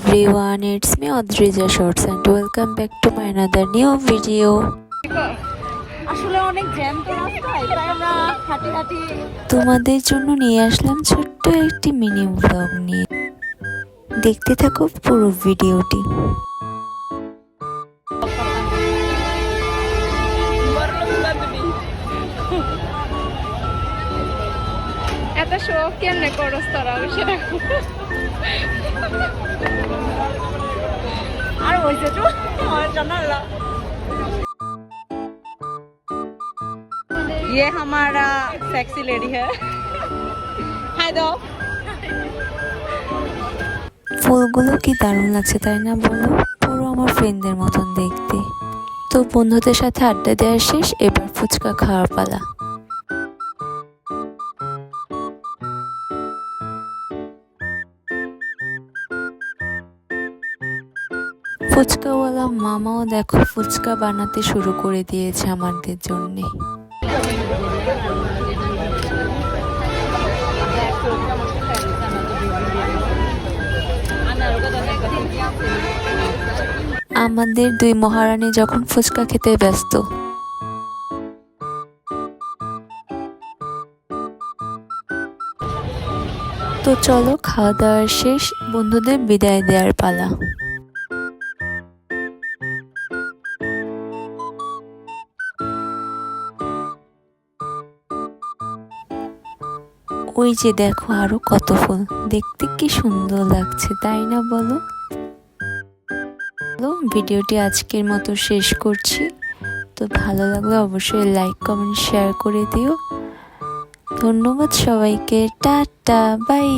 everyone, it's me Adrija Shorts and welcome back to my another new video. আসলে অনেক jam তো রাস্তায়, তাই আমরা হাঁটি হাঁটি তোমাদের জন্য নিয়ে আসলাম ছোট্ট একটি মিনি ব্লগ নিয়ে। দেখতে থাকো পুরো ভিডিওটি। এত শো কেমনে করস তোরা সেটা আর হয়েছে তো আমার জানালা ये हमारा सेक्सी लेडी है हाय दो ফুলগুলো কি দারুণ লাগছে তাই না বলো, পুরো আমার ফ্রেন্ডদের মতন দেখতে। তো বন্ধুদের সাথে আড্ডা দেওয়া শেষ, এবার ফুচকা খাওয়ার পালা। ফুচকাওয়ালা মামাও দেখো ফুচকা বানাতে শুরু করে দিয়েছে আমাদের জন্যে। আমাদের দুই মহারানী যখন ফুচকা খেতে ব্যস্ত। তো চলো খাওয়া দাওয়ার শেষ, বন্ধুদের বিদায় দেওয়ার পালা। ওই যে দেখো আরো কত ফুল, দেখতে কি সুন্দর লাগছে তাই না বলো। ভিডিওটি আজকের মতো শেষ করছি। তো ভালো লাগলে অবশ্যই লাইক কমেন্ট শেয়ার করে দিও। ধন্যবাদ সবাইকে, টাটা বাই।